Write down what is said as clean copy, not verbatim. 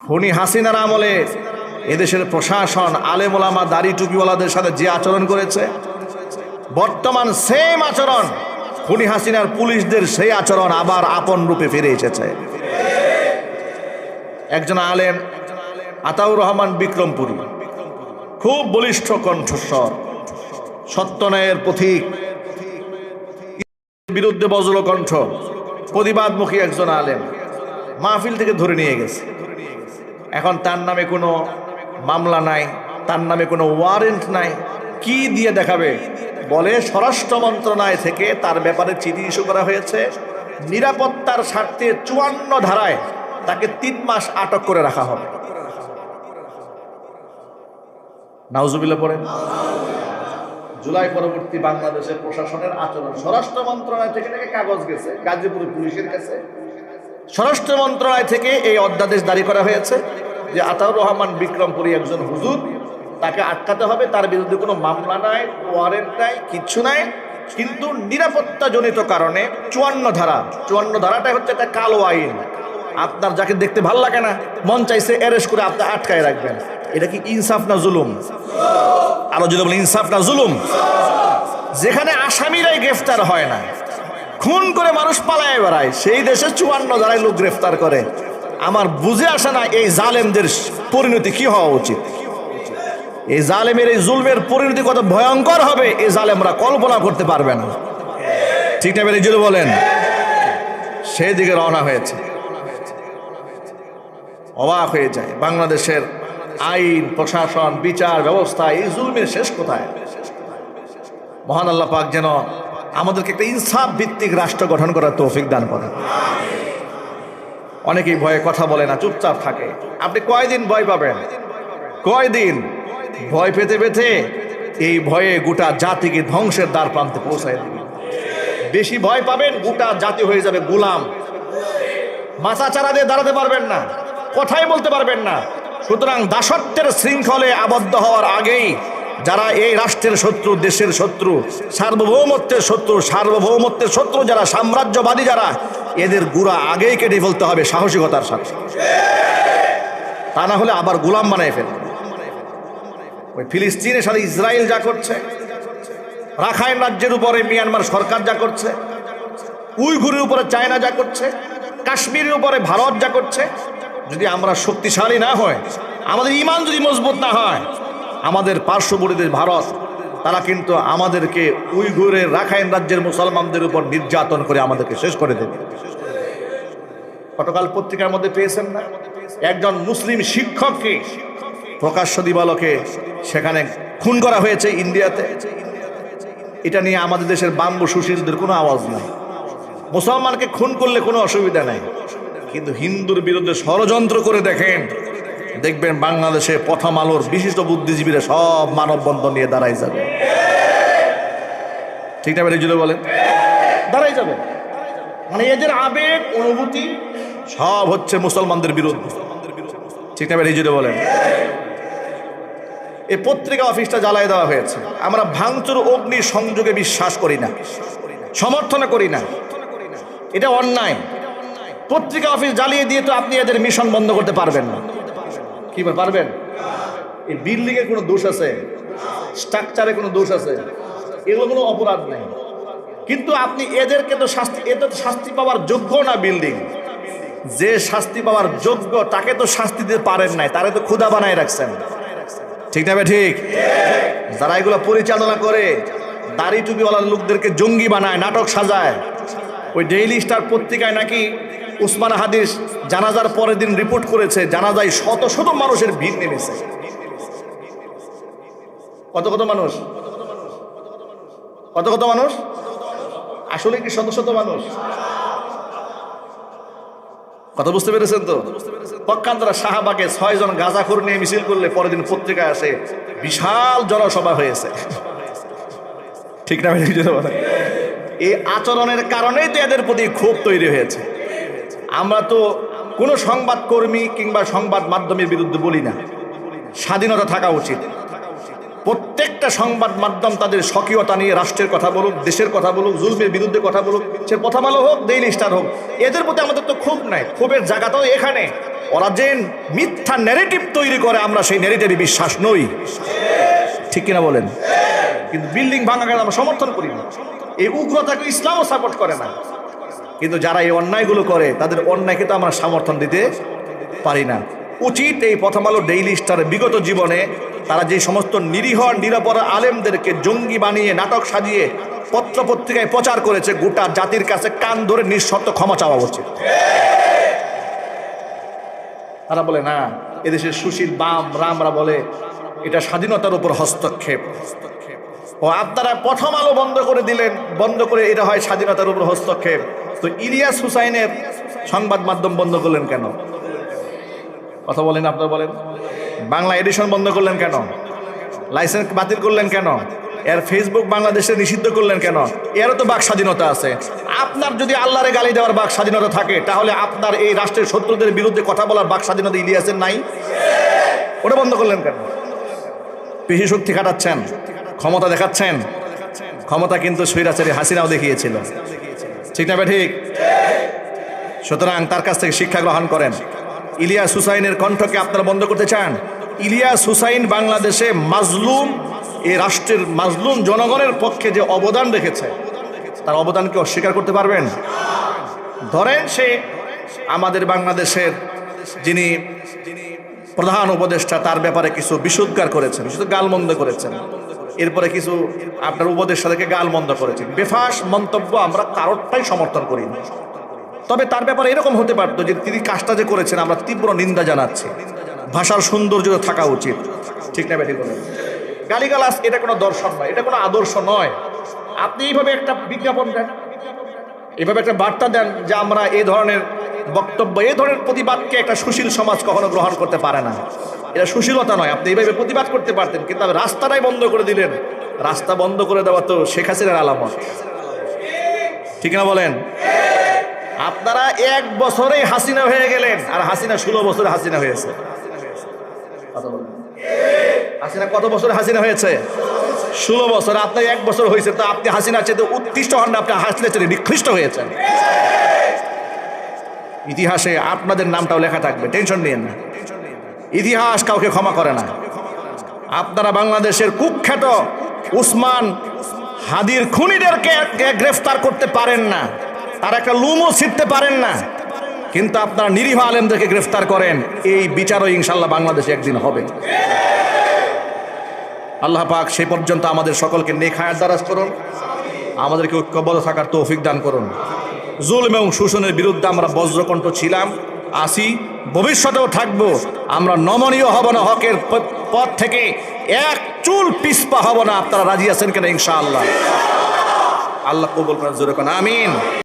খুনি হাসিনার আমলে এদেশের প্রশাসন আলেম ওলামা দাড়ি টুপিওয়ালাদের সাথে যে আচরণ করেছে, বর্তমান সেম আচরণ খুনি হাসিনার পুলিশদের সেই আচরণ আবার আপন রূপে ফিরে এসেছে। একজন আলেম আতাউর রহমান বিক্রমপুরী, খুব বলিষ্ঠ কণ্ঠস্বর, সত্যন্যায়ের পথিক, বিরুদ্ধে বজ্র কণ্ঠ, প্রতিবাদমুখী একজন আলেম মাহফিল থেকে ধরে নিয়ে গেছে। এখন তার নামে কোনো মামলা নাই, তার নামে কোনো ওয়ারেন্ট নাই, কি দিয়ে দেখাবে? বলে স্বরাষ্ট্র মন্ত্রণালয় থেকে তার ব্যাপারে চিঠি ইস্যু করা হয়েছে, নিরাপত্তার স্বার্থে 54 ধারায় তাকে 3 মাস আটক করে রাখা হবে। নাউজুবিল্লাহ পড়েন। জুলাই পরবর্তী বাংলাদেশের প্রশাসনের আচরণ, স্বরাষ্ট্র মন্ত্রণালয় থেকে নাকি কাগজ গেছে গাজীপুর পুলিশের কাছে, স্বরাষ্ট্র মন্ত্রণালয় থেকে এই অধ্যাদেশ জারি করা হয়েছে যে আতাউর রহমান বিক্রমপুরী একজন হুজুর, তাকে আটকাতে হবে, তার বিরুদ্ধে কোনো মামলা নাই, ওয়ারেন্ট নাই, কিচ্ছু নাই, কিন্তু নিরাপত্তাজনিত কারণে 54 ধারাটাই হচ্ছে একটা কালো আইন। আপনার যাকে দেখতে ভাল লাগে না, মন চাইছে অ্যারেস্ট করে আপনি আটকায় রাখবেন। এটা কি ইনসাফ না জুলুম? আরো যদি বলেন ইনসাফ না জুলুম? যেখানে আসামিরাই গ্রেফতার হয় না, খুন করে মানুষ পালায় বেড়ায়, সেই দেশে 54 ধারায় লোক গ্রেফতার করে। আমার বুঝে আসে না এই জালেমদের পরিণতি কি হওয়া উচিত। এই জালেমের এই জুলমের পরিণতি কত ভয়ঙ্কর হবে, এই জালেমরা কল্পনা করতে পারবে না। ঠিক না? বেরিয়ে যদি বলেন, সেই দিকে রওনা হয়েছে। অবাক হয়ে যায় বাংলাদেশের আইন, প্রশাসন, বিচার ব্যবস্থা, এই জুলমের শেষ কোথায়? মহান আল্লাহ পাক যেন আমাদেরকে একটা ইনসাফ ভিত্তিক রাষ্ট্র গঠন করার তৌফিক দান করেন। অনেকেই ভয়ে কথা বলে না, চুপচাপ থাকে। আপনি কয়দিন ভয় পাবেন? কয়দিন ভয় পেতে পেতে এই ভয়ে গোটা জাতিকে ধ্বংসের দ্বার প্রান্তে পৌঁছায় দিবে। বেশি ভয় পাবেন, গোটা জাতি হয়ে যাবে গোলাম, মাথা চারা দিয়ে দাঁড়াতে পারবেন না, কথাই বলতে পারবেন না। সুতরাং দাসত্বের শৃঙ্খলে আবদ্ধ হওয়ার আগেই যারা এই রাষ্ট্রের শত্রু, দেশের শত্রু, সার্বভৌমত্বের শত্রু যারা, সাম্রাজ্যবাদী যারা, এদের গুড়া আগেই কেটে ফেলতে হবে সাহসিকতার সাথে। তা না হলে আবার গোলাম বানায় ফেলবে। ওই ফিলিস্তিনের সাথে ইসরায়েল যা করছে, রাখাইন রাজ্যের উপরে মিয়ানমার সরকার যা করছে, উইঘুরের উপরে চায়না যা করছে, কাশ্মীরের উপরে ভারত যা করছে, যদি আমরা শক্তিশালী না হয়, আমাদের ঈমান যদি মজবুত না হয়, আমাদের পার্শ্ববর্তী ভারত তারা কিন্তু আমাদেরকে উইঘুরের রাখাইন রাজ্যের মুসলমানদের উপর নির্যাতন করে আমাদেরকে শেষ করে দেবে। গতকাল পত্রিকার মধ্যে পেয়েছেন না, একজন মুসলিম শিক্ষককে প্রকাশ্য দিবালোকে সেখানে খুন করা হয়েছে ইন্ডিয়াতে। এটা নিয়ে আমাদের দেশের বাম্বু সুশীলদের কোনো আওয়াজ নাই। মুসলমানকে খুন করলে কোনো অসুবিধা নাই, কিন্তু হিন্দুর বিরুদ্ধে ষড়যন্ত্র করে দেখবেন বাংলাদেশে প্রথম আলোর বিশিষ্ট বুদ্ধিজীবীরা সব মানববন্ধন নিয়ে দাঁড়াই যাবে। ঠিক না? বেরিয়ে যদি বলেন দাঁড়াই যাবে, মানে এদের আবেগ অনুভূতি সব হচ্ছে মুসলমানদের বিরুদ্ধে। ঠিক না? বেরিয়ে যদি বলেন, এই পত্রিকা অফিসটা জ্বালায় দেওয়া হয়েছে। আমরা ভাঙচুর অগ্নি সংযোগে বিশ্বাস করি না, সমর্থন করি না, এটা অন্যায়। পত্রিকা অফিস জ্বালিয়ে দিয়ে তো আপনি এদের মিশন বন্ধ করতে পারবেন না। কি পারবেন? এই বিল্ডিং এর কোনো দোষ আছে, স্ট্রাকচারে কোনো দোষ আছে, এগুলো কোনো অপরাধ নেই, কিন্তু আপনি এদেরকে তো শাস্তি পাওয়ার যোগ্য না। বিল্ডিং যে শাস্তি পাওয়ার যোগ্য তাকে তো শাস্তি দিতে পারেন নাই, তারে তো ক্ষুধা বানায় রাখছেন। ঠিক না? ঠিক। যারা এগুলো পরিচালনা করে, দাড়ি টুপিওয়ালা লোকদেরকে জঙ্গি বানায়, নাটক সাজায়। ওই ডেইলি স্টার পত্রিকায় নাকি উসমান হাদিস জানাজার পরের দিন রিপোর্ট করেছে, জানাজায় শত শত মানুষের ভিড় নেমেছে। কত মানুষ, কত মানুষ, আসলে কি শত শত মানুষ? কথা বুঝতে পেরেছেন তো? পক্ষান্তরা শাহবাগে 6 জন গাঁজাখোর নিয়ে মিছিল করলে পরের দিন পত্রিকায় আসে বিশাল জনসভা হয়েছে। ঠিক না? এই আচরণের কারণেই তো এদের প্রতি ক্ষোভ তৈরি হয়েছে। আমরা তো কোনো সংবাদকর্মী কিংবা সংবাদ মাধ্যমের বিরুদ্ধে বলি না, স্বাধীনতা থাকা উচিত। প্রত্যেকটা সংবাদ মাধ্যম তাদের স্বকীয়তা নিয়ে রাষ্ট্রের কথা বলুক, দেশের কথা বলুক, জুলমের বিরুদ্ধে কথা বলুক, সে প্রথম আলো হোক, ডেইলি স্টার হোক, এদের প্রতি আমাদের তো ক্ষোভ নাই। ক্ষোভের জায়গাটাও এখানে ওরা যে মিথ্যা ন্যারেটিভ তৈরি করে আমরা সেই ন্যারেটিভে বিশ্বাস নই, ঠিক কিনা বলেন? কিন্তু বিল্ডিং ভাঙা গেলে আমরা সমর্থন করি না, এই উগ্রতাকে ইসলামও সাপোর্ট করে না। কিন্তু যারা এই অন্যায়গুলো করে তাদের অন্যায়কে তো আমরা সমর্থন দিতে পারি না। উচিত এই প্রথম আলো ডেইলি স্টারে বিগত জীবনে তারা যে সমস্ত নিরীহ নিরাপরাধ আলেমদেরকে জঙ্গি বানিয়ে নাটক সাজিয়ে পত্র পত্রিকায় প্রচার করেছে, গোটা জাতির কাছে কান ধরে নিঃশর্ত ক্ষমা চাওয়া উচিত। তারা বলে না, এদেশের সুশীল বাম রামরা বলে এটা স্বাধীনতার উপর হস্তক্ষেপ। ও আপনারা প্রথম আলো বন্ধ করে দিলেন, বন্ধ করে এটা হয় স্বাধীনতার উপর হস্তক্ষেপ। তো ইলিয়াস হুসাইনের সংবাদ মাধ্যম বন্ধ করলেন কেন? কথা বলেন, আপনারা বলেন। বাংলা এডিশন বন্ধ করলেন কেন? লাইসেন্স বাতিল করলেন কেন? এর ফেসবুক বাংলাদেশে নিষিদ্ধ করলেন কেন? এরও তো বাক স্বাধীনতা আছে। আপনার যদি আল্লাহরে গালি দেওয়ার বাক স্বাধীনতা থাকে, তাহলে আপনার এই রাষ্ট্রের শত্রুদের বিরুদ্ধে কথা বলার বাক স্বাধীনতা ইলিয়াসের নাই? ওটা বন্ধ করলেন কেন? পেশি শক্তি খাটাচ্ছেন, ক্ষমতা দেখাচ্ছেন। ক্ষমতা কিন্তু স্বৈরাচারী হাসিনাও দেখিয়েছিল, ঠিক না ঠিক? সুতরাং তার কাছ থেকে শিক্ষা গ্রহণ করেন। ইলিয়াস হুসাইনের কণ্ঠকে আপনারা বন্ধ করতে চান? ইলিয়াস হুসাইন বাংলাদেশে মাজলুম, এই রাষ্ট্রের মাজলুম জনগণের পক্ষে যে অবদান রেখেছে, তার অবদানকে অস্বীকার করতে পারবেন? ধরেন সে আমাদের বাংলাদেশের যিনি প্রধান উপদেষ্টা, তার ব্যাপারে কিছু বিশুদ্ধার করেছেন, শুধু গালমন্দ করেছেন, এরপরে কিছু আপনার উপদেষ্টাদেরকে গালমন্দ করেছেন। বেফাস মন্তব্য আমরা কারোরটাই সমর্থন করি না। তবে তার ব্যাপারে এরকম হতে পারতো যে তিনি কাজটা যে করেছেন আমরা তীব্র নিন্দা জানাচ্ছি, ভাষার সৌন্দর্য থাকা উচিত, ঠিক না বেঠিক বলেন? গালিগালাজ এটা কোনো দর্শন নয়, এটা কোনো আদর্শ নয়। আপনি এইভাবে একটা বিজ্ঞাপন দেন, এইভাবে একটা বার্তা দেন যে আমরা এই ধরনের বক্তব্য, এই ধরনের প্রতিবাদকে একটা সুশীল সমাজ কখনো গ্রহণ করতে পারে না। এটা সুশীলতা নয়। আপনি এইভাবে প্রতিবাদ করতে পারতেন, কিন্তু আপনি রাস্তাটাই বন্ধ করে দিলেন। রাস্তা বন্ধ করে দেওয়া তো শেখ হাসিনার আলামত, ঠিক না বলেন? আপনারা 1 বছরেই হাসিনা হয়ে গেলেন, আর হাসিনা 16 বছরে হাসিনা হয়েছে। হাসিনা কত বছরে হাসিনা হয়েছে? 16 বছর। আপনার 1 বছর হয়েছে, তো আপনি হাসিনার চেয়ে উৎকৃষ্ট হন না, আপনি হাসিনার চেয়ে নিকৃষ্ট হয়েছেন। ইতিহাসে আপনাদের নামটাও লেখা থাকবে, টেনশন নিয়েন না। ইতিহাস কাউকে ক্ষমা করে না। আপনারা বাংলাদেশের কুখ্যাত উসমান হাদির খুনিদেরকে গ্রেফতার করতে পারেন না, তার একটা লুমও ছিঁড়তে পারেন না, কিন্তু আপনারা নিরীহ আলেমদেরকে গ্রেফতার করেন। এই বিচারও ইনশাল্লাহ বাংলাদেশে একদিন হবে। আল্লাহ পাক সেই পর্যন্ত আমাদের সকলকে নেক হায়াত দারাজ করুন, আমাদেরকে ঐক্যবদ্ধ থাকার তৌফিক দান করুন। জুলম এবং শোষণের বিরুদ্ধে আমরা বজ্রকণ্ঠ ছিলাম, আসি, ভবিষ্যতেও থাকবো। আমরা নমনীয় হব না, হকের পথ থেকে এক চুল পিছপা হব না। আপনারা রাজি আছেন কিনা? ইনশাআল্লাহ। আল্লাহ কবুল করেন, জোরে কোন আমিন।